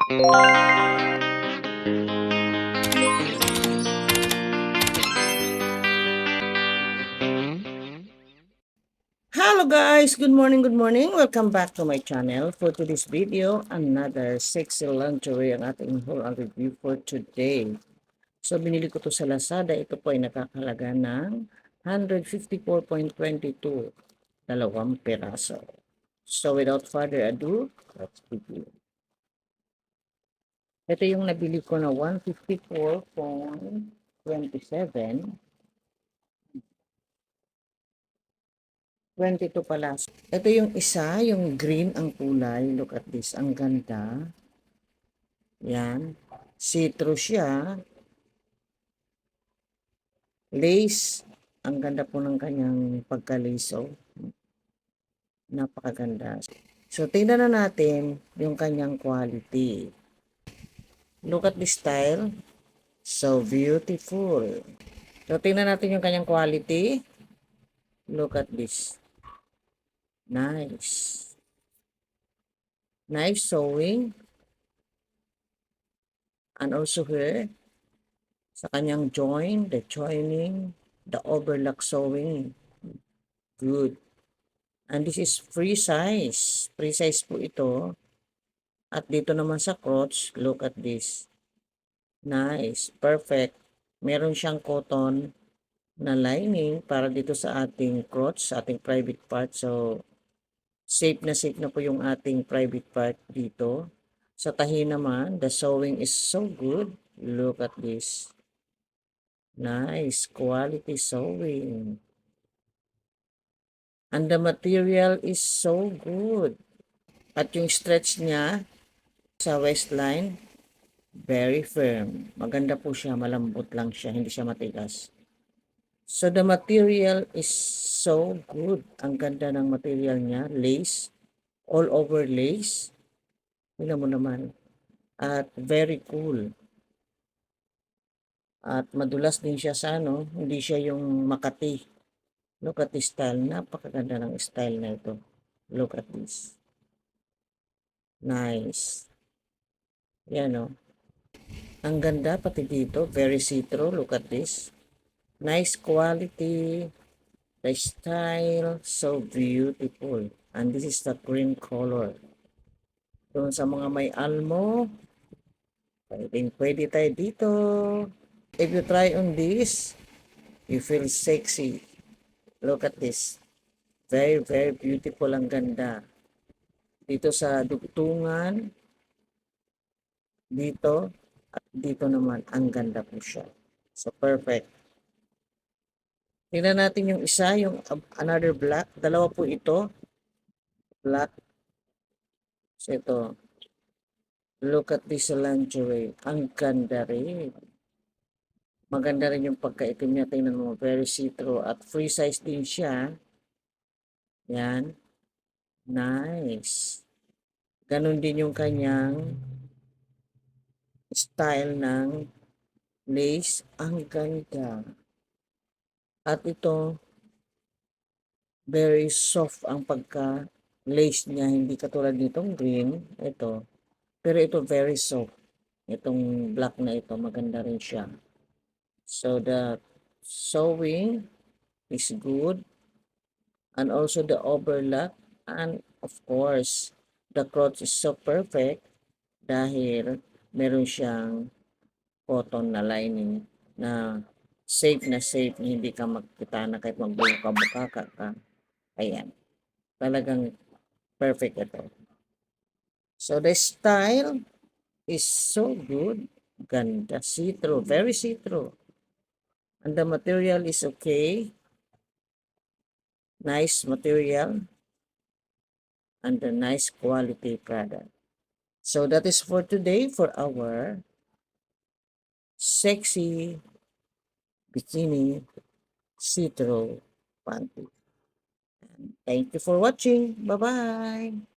Hello guys! Good morning, good morning! Welcome back to my channel. For today's video, another sexy lingerie ang ating haul and review for today. So binili ko to sa Lazada. Ito po ay nakakalaga ng 154.22, dalawang peraso. So without further ado, let's begin. Ito yung nabili ko na 154.27. 22 pala. Ito yung isa, yung green ang kulay. Look at this. Ang ganda. Yan. See-through siya. Lace. Ang ganda po ng kanyang pagka-lace. Napakaganda. So, tingnan na natin yung kanyang quality. Look at this style. So beautiful. So, tingnan natin yung kanyang quality. Look at this. Nice. Nice sewing. And also here, sa kanyang join, the joining, the overlock sewing. Good. And this is free size. Free size po ito. At dito naman sa crotch, look at this. Nice. Perfect. Meron siyang cotton na lining para dito sa ating crotch, sa ating private part. So, safe na po yung ating private part dito. Sa tahi naman, the sewing is so good. Look at this. Nice. Quality sewing. And the material is so good. At yung stretch niya sa waistline, very firm. Maganda po siya, malambot lang siya, hindi siya matigas. So the material is so good. Ang ganda ng material niya, lace, all over lace. Tingnan mo naman. At very cool. At madulas din siya sa hindi siya yung Makati. Look at this style. Napakaganda ng style na ito. Look at this. Nice. Yan. Ang ganda pati dito. Very see-through. Look at this. Nice quality. The style. So beautiful. And this is the green color. Doon sa mga may almo, pwede tayo dito. If you try on this, you feel sexy. Look at this. Very, very beautiful. Ang ganda. Dito sa dugtungan, dito, at dito naman, ang ganda po siya. So, perfect. Tingnan natin yung isa, yung another black. Dalawa po ito. Black. So, ito. Look at this lingerie. Ang ganda rin. Maganda rin yung pagkaitim niya. Tingnan mo, very see-through. At free size din siya. Yan. Nice. Ganon din yung kanyang style ng lace. Ang ganda. At ito, very soft ang pagka-lace niya. Hindi katulad nitong green. Ito. Pero ito very soft. Itong black na ito, maganda rin siya. So, the sewing is good. And also the overlock. And of course, the crotch is so perfect dahil meron siyang cotton na lining na safe na hindi ka magkita na kahit magbuka-buka ka. Ayan. Talagang perfect ito. So the style is so good. Ganda. See-through. Very see-through. And the material is okay. Nice material. And a nice quality product. So that is for today for our sexy bikini see-through panty. Thank you for watching. Bye-bye.